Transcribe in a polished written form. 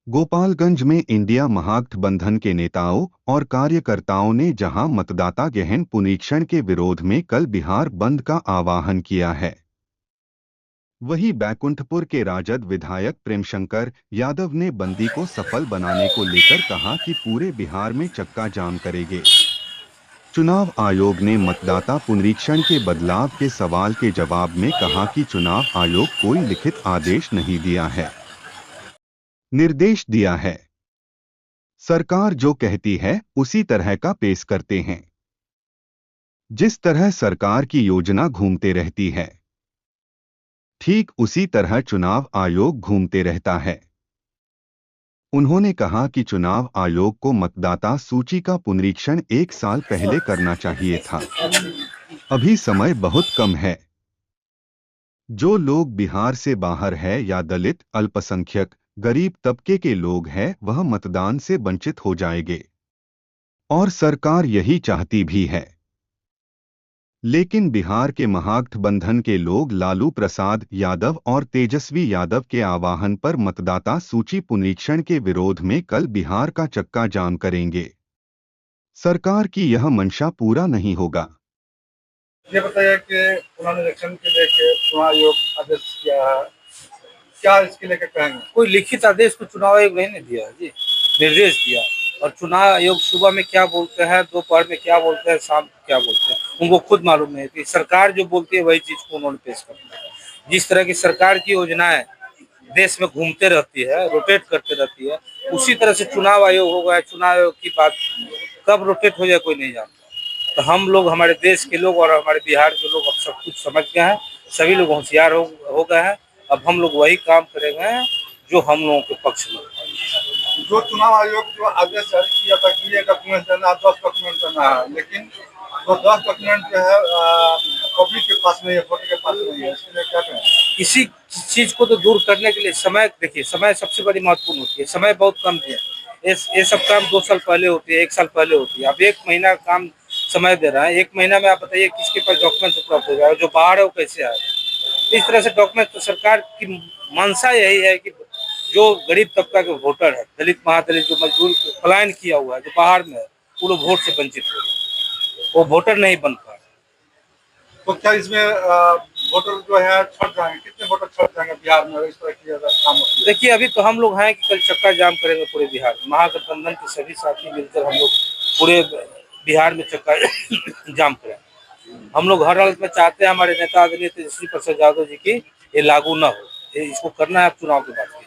गोपालगंज में इंडिया महागठबंधन के नेताओं और कार्यकर्ताओं ने जहां मतदाता गहन पुनरीक्षण के विरोध में कल बिहार बंद का आह्वान किया है, वहीं बैकुंठपुर के राजद विधायक प्रेमशंकर यादव ने बंदी को सफल बनाने को लेकर कहा कि पूरे बिहार में चक्का जाम करेंगे। चुनाव आयोग ने मतदाता पुनरीक्षण के बदलाव के सवाल के जवाब में कहा कि चुनाव आयोग कोई लिखित आदेश नहीं दिया है, निर्देश दिया है। सरकार जो कहती है उसी तरह का पेश करते हैं। जिस तरह सरकार की योजना घूमते रहती है, ठीक उसी तरह चुनाव आयोग घूमते रहता है। उन्होंने कहा कि चुनाव आयोग को मतदाता सूची का पुनरीक्षण 1 साल पहले करना चाहिए था। अभी समय बहुत कम है। जो लोग बिहार से बाहर है या दलित, अल्पसंख्यक, गरीब तबके के लोग हैं, वह मतदान से वंचित हो जाएंगे। और सरकार यही चाहती भी है। लेकिन बिहार के महागठबंधन के लोग लालू प्रसाद यादव और तेजस्वी यादव के आह्वान पर मतदाता सूची पुनरीक्षण के विरोध में कल बिहार का चक्का जाम करेंगे। सरकार की यह मंशा पूरा नहीं होगा। ये बताइए कि पुनरीक्षण के लेके चुनाव आयोग आदेश किया है, क्या इसके लेके कहेंगे? कोई लिखित आदेश को चुनाव आयोग नहीं दिया जी, निर्देश दिया। और चुनाव आयोग सुबह में क्या बोलते हैं, दोपहर में क्या बोलते हैं, शाम को क्या बोलते हैं, उनको खुद मालूम है कि सरकार जो बोलती है वही चीज को उन्होंने पेश करना है। जिस तरह की सरकार की योजनाएं देश में घूमते रहती है, रोटेट करते रहती है, उसी तरह से चुनाव आयोग होगा। चुनाव आयोग की बात कब रोटेट हो जाए कोई नहीं जानता। तो हम लोग, हमारे देश के लोग और हमारे बिहार के लोग अब सब कुछ समझ गए हैं, सभी लोग होशियार हो गए हैं। अब हम लोग वही काम करेंगे जो हम लोगों के पक्ष में। जो चुनाव आयोग जो आदेश जारी किया था कि ये डॉक्यूमेंट देना, 10 डॉक्यूमेंट देना है, लेकिन वो 10 डॉक्यूमेंट जो है पब्लिक के पास नहीं है, वोटर के पास नहीं है, इसके लिए क्या करें? इसी चीज को तो दूर करने के लिए समय, देखिए समय सबसे बड़ी महत्वपूर्ण होती है। समय बहुत कम है। ये सब काम 2 साल पहले होती है, 1 साल पहले होती है। अब 1 महीना काम समय दे रहा है। 1 महीना में आप बताइए किसके पास डॉक्यूमेंट उपलब्ध हो जाएगा, जो बाहर है वो कैसे आएगा। इस तरह से डॉक्यूमेंट, तो सरकार की मंशा यही है कि जो गरीब तबका के वोटर है, दलित, महादलित, जो मजदूर पलायन किया हुआ है, जो बाहर में है, वो लोग वोट से वंचित हो रहे हैं, वो वोटर नहीं बन पा रहे। तो क्या इसमें वोटर जो है छट जाएंगे? कितने वोटर छट जाएंगे बिहार में इस तरह की अगर काम होती है? देखिए, अभी तो हम लोग हैं कि कल चक्का जाम करेंगे पूरे बिहार में। महागठबंधन के सभी साथी मिलकर हम लोग पूरे बिहार में चक्का जाम करेंगे। हम लोग हर हालत में चाहते हैं हमारे नेता आदरणीय तेजस्वी प्रसाद यादव जी की ये लागू न हो। इसको करना है अब चुनाव के बाद।